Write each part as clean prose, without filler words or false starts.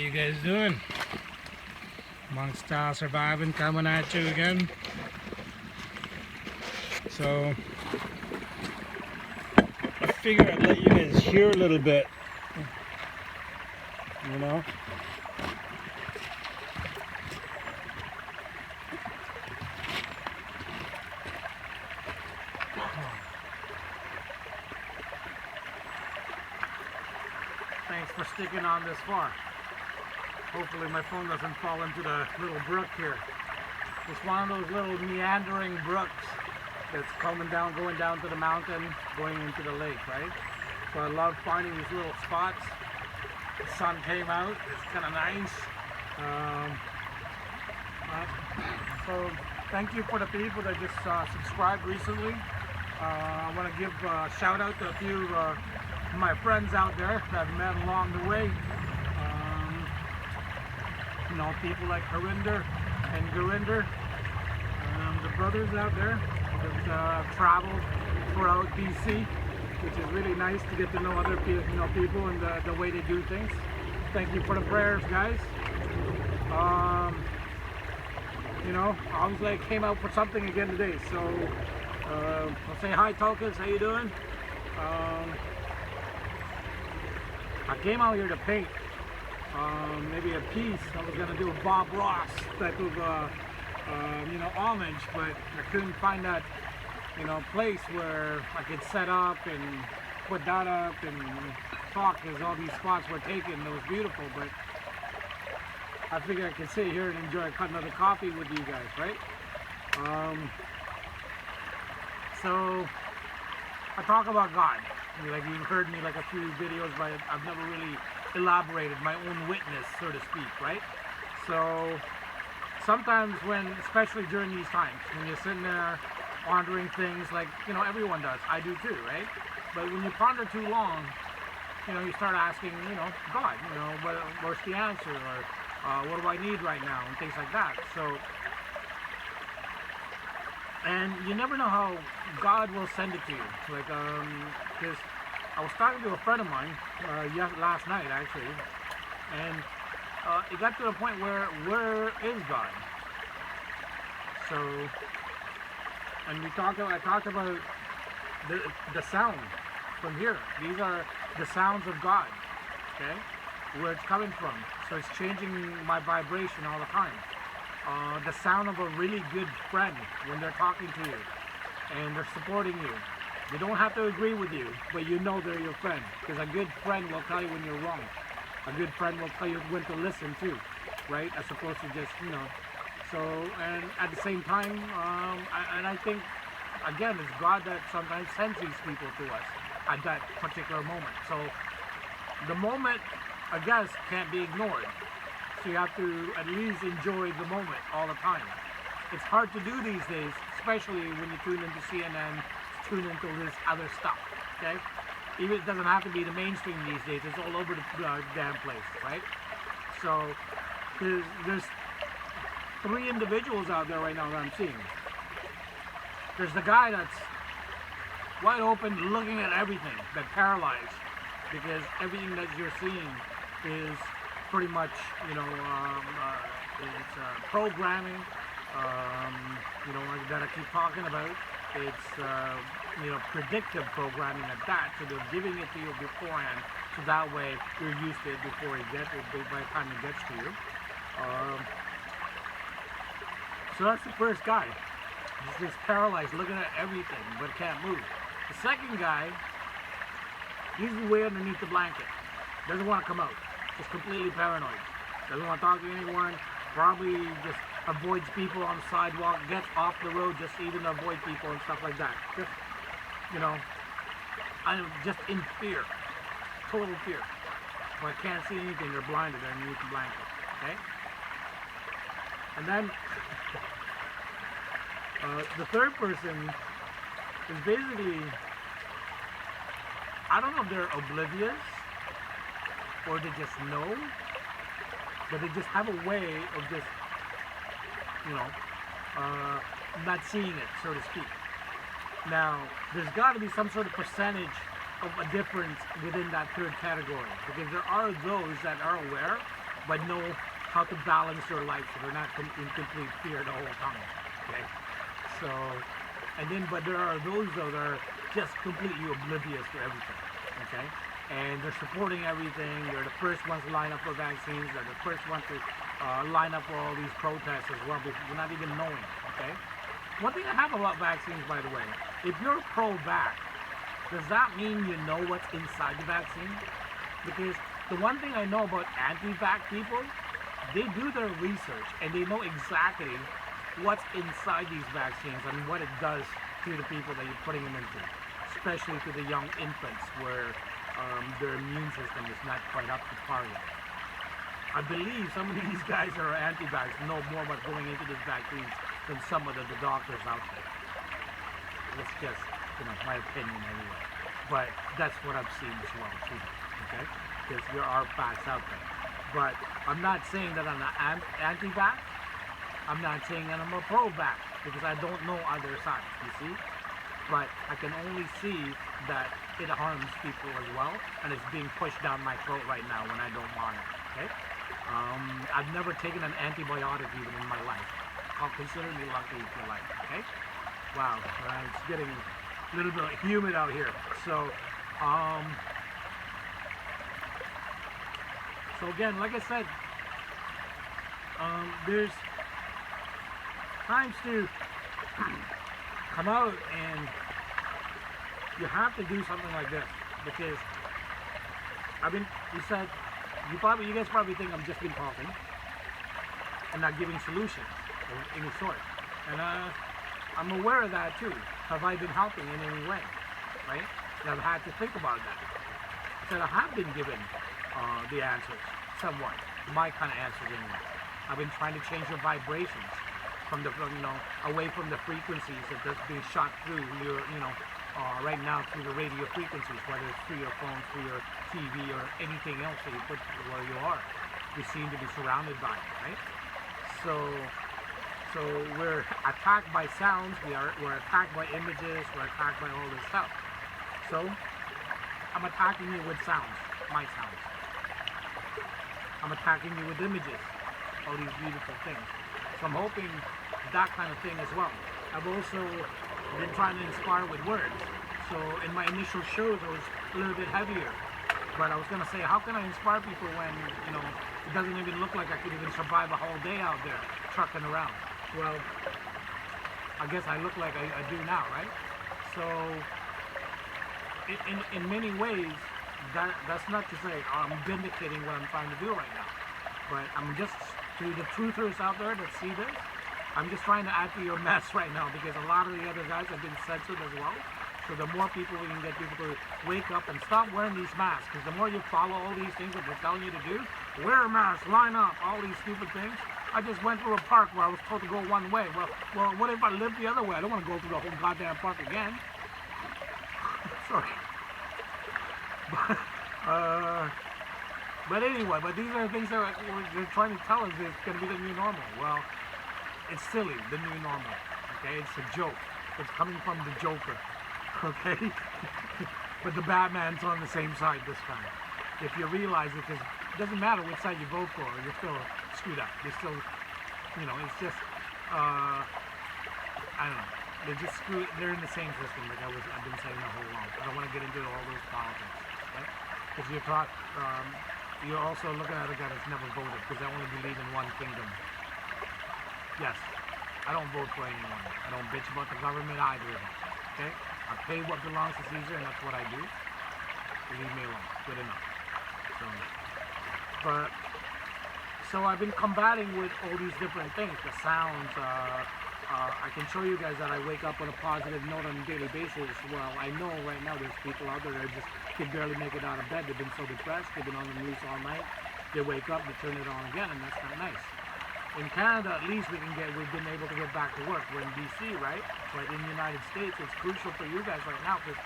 you guys doing? Monk style surviving, coming at you again. So I figured I'd let you guys hear a little bit, you know. Thanks for sticking on this far. Hopefully my phone doesn't fall into the little brook here. It's one of those little meandering brooks that's coming down, going down to the mountain, going into the lake, right? So I love finding these little spots. The sun came out, it's kind of nice. So thank you for the people that just subscribed recently. I want to give a shout out to a few of my friends out there that I've met along the way. You know, people like Harinder and Gurinder, the brothers out there that traveled throughout BC, which is really nice to get to know other people and the way they do things. Thank you for the prayers, guys. You know, obviously I came out for something again today, so I'll say hi, Tulkas. How you doing? I came out here to paint. Maybe a piece. I was gonna do a Bob Ross type of you know, homage, but I couldn't find that, you know, place where I could set up and put that up and talk, because all these spots were taken. It was beautiful, but I figured I could sit here and enjoy another coffee with you guys, right? So I talk about God. Like, you've heard me like a few videos, but I've never really elaborated my own witness, so to speak, right? So sometimes when, especially during these times, when you're sitting there pondering things, like, you know, everyone does, I do too, right? But when you ponder too long, you know, you start asking, you know, God, you know, what's the answer, or what do I need right now, and things like that. So, and you never know how God will send it to you. Like, because I was talking to a friend of mine last night, actually, and it got to the point where is God? So, and I talked about the sound from here. These are the sounds of God, okay? Where it's coming from. So it's changing my vibration all the time. The sound of a really good friend when they're talking to you and they're supporting you. They don't have to agree with you, but you know they're your friend, because a good friend will tell you when you're wrong. A good friend will tell you when to listen to, right? As opposed to just, you know. So, and at the same time, I think, again, it's God that sometimes sends these people to us at that particular moment. So the moment, I guess, can't be ignored. So you have to at least enjoy the moment all the time. It's hard to do these days, especially when you tune into CNN, tune into this other stuff, okay? Even it doesn't have to be the mainstream these days. It's all over the damn place, right? So there's three individuals out there right now that I'm seeing. There's the guy that's wide open, looking at everything, that paralyzed, because everything that you're seeing is pretty much, you know, it's programming, you know, that I keep talking about. It's, you know, predictive programming at that, so they're giving it to you beforehand, so that way you're used to it before it gets, by the time it gets to you. So that's the first guy. He's just paralyzed, looking at everything, but can't move. The second guy, he's way underneath the blanket. Doesn't want to come out. Just completely paranoid. Doesn't want to talk to anyone. Probably just avoids people on the sidewalk. Gets off the road just even to avoid people and stuff like that. Just, you know, I'm just in fear. Total fear. But can't see anything. They're blinded underneath the blanket. Okay? And then the third person is basically, I don't know if they're oblivious or they just know, but they just have a way of just, you know, not seeing it, so to speak. Now, there's got to be some sort of percentage of a difference within that third category, because there are those that are aware but know how to balance their life so they're not in complete fear the whole time. Okay, so and then but there are those though that are just completely oblivious to everything. Okay, and they're supporting everything. They're the first ones to line up for vaccines. They're the first ones to line up for all these protests as well, because we're not even knowing. Okay, one thing I have about vaccines, by the way, if you're pro-vax, does that mean you know what's inside the vaccine? Because the one thing I know about anti-vax people, they do their research and they know exactly what's inside these vaccines and what it does to the people that you're putting them into, especially to the young infants where their immune system is not quite up to par yet. I believe some of these guys that are anti-vax know more about going into these vaccines than some of the doctors out there. It's just, my opinion anyway. But that's what I've seen as well too. Okay? Because there are facts out there. But I'm not saying that I'm an anti-vax. I'm not saying that I'm a pro-vax, because I don't know other sides, you see? But I can only see that it harms people as well, and it's being pushed down my throat right now when I don't want it. Okay? I've never taken an antibiotic even in my life. I'll consider me lucky if you like. Okay? Wow, it's getting a little bit humid out here. So again, like I said, there's times to come out and you have to do something like this, because you guys probably think I'm just been talking and not giving solutions of any sort. And I'm aware of that too. Have I been helping in any way? Right? And I've had to think about that. So I have been given the answers, somewhat. My kind of answers anyway. I've been trying to change your vibrations away from the frequencies that's being shot through your, right now through the radio frequencies, whether it's through your phone, through your TV, or anything else that you put where you are. We seem to be surrounded by it, right? So we're attacked by sounds, we're attacked by images, we're attacked by all this stuff. So I'm attacking you with sounds, my sounds. I'm attacking you with images, all these beautiful things. So I'm hoping that kind of thing as well. I've also been trying to inspire with words. So in my initial shows I was a little bit heavier. But I was going to say, how can I inspire people when, it doesn't even look like I could even survive a whole day out there trucking around. Well, I guess I look like I do now, right? So in many ways, that's not to say I'm vindicating what I'm trying to do right now. But I'm just, to the truthers out there that see this, I'm just trying to add to your mess right now, because a lot of the other guys have been censored as well. So the more people we can get people to wake up and stop wearing these masks, because the more you follow all these things that they're telling you to do, wear a mask, line up, all these stupid things. I just went through a park where I was told to go one way. Well, what if I live the other way? I don't want to go through the whole goddamn park again. Sorry. But anyway, these are the things that they're trying to tell us is going to be the new normal. Well, it's silly, the new normal. Okay, it's a joke. It's coming from the Joker. Okay? But the Batman's on the same side this time. If you realize it, because it doesn't matter which side you vote for, you're still screwed up. You're still, it's just, I don't know. They're just screwed. They're in the same system like I've been saying the whole long. I don't want to get into all those politics. Right? Because you're also looking at a guy that's never voted, because I only believe in one kingdom. Yes, I don't vote for anyone. I don't bitch about the government either. Okay? I pay what belongs to Caesar, and that's what I do. Leave me alone. Good enough. So I've been combating with all these different things, the sounds. I can show you guys that I wake up on a positive note on a daily basis. Well, I know right now there's people out there that just can barely make it out of bed. They've been so depressed. They've been on the news all night. They wake up, they turn it on again, and that's not nice. In Canada, at least we've been able to get back to work. We're in BC, right? But in the United States, it's crucial for you guys right now, because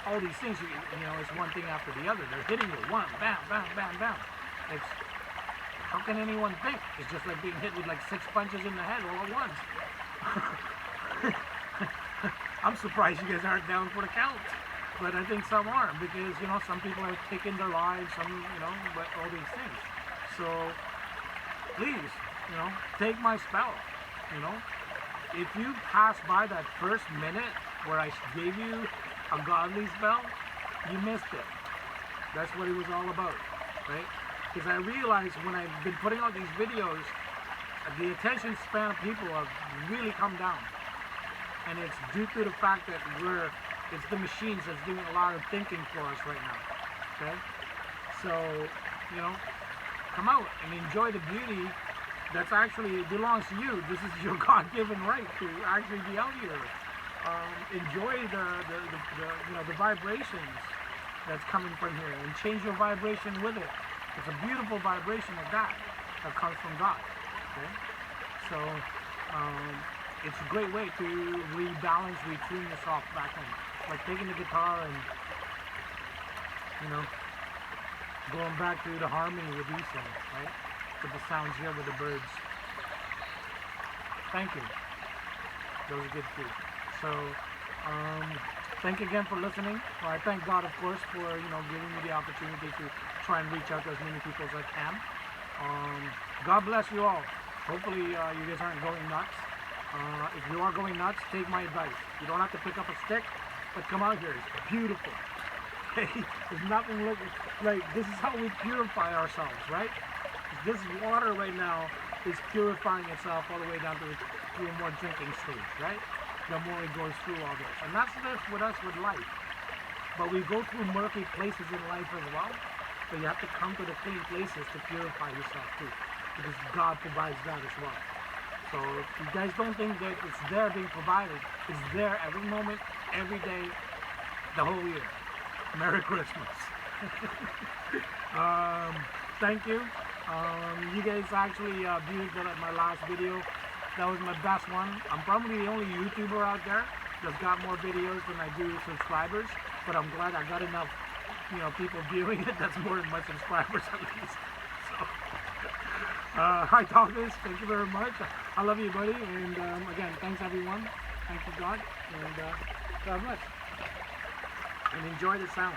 all these things, it's one thing after the other. They're hitting you, one, bam, bam, bam, bam. How can anyone think? It's just like being hit with like 6 punches in the head all at once. I'm surprised you guys aren't down for the count. But I think some are, because, some people are taking their lives, but all these things. So please, take my spell. If you pass by that first minute where I gave you a godly spell, you missed it. That's what it was all about, right? Because I realized when I've been putting out these videos, the attention span of people have really come down. And it's due to the fact that it's the machines that's doing a lot of thinking for us right now, okay? So, come out and enjoy the beauty that's actually belongs to you. This is your God-given right to actually be out here. Enjoy the vibrations that's coming from here, and change your vibration with it. It's a beautiful vibration of that comes from God. Okay? So it's a great way to rebalance, retune yourself back in. Like taking the guitar and going back to the harmony with these things, right? With the sounds here with the birds. Thank you. Those are good too. So thank you again for listening. Well, I thank God, of course, for giving me the opportunity to try and reach out to as many people as I can. God bless you all. Hopefully you guys aren't going nuts. If you are going nuts, take my advice. You don't have to pick up a stick, but come out here. It's beautiful. There's nothing like this is how we purify ourselves, right? This water right now is purifying itself all the way down to a more drinking stage, right? The more it goes through all this. And that's this with us with life. But we go through murky places in life as well. But you have to come to the clean places to purify yourself too. Because God provides that as well. So if you guys don't think that it's there being provided, it's there every moment, every day, the whole year. Merry Christmas. Thank you. You guys actually viewed my last video. That was my best one. I'm probably the only YouTuber out there that's got more videos than I do subscribers, but I'm glad I got enough, people viewing it. That's more than my subscribers at least. So, hi Tulkas, thank you very much. I love you, buddy. And again, thanks everyone. Thank you, God, and God bless. And enjoy the sound.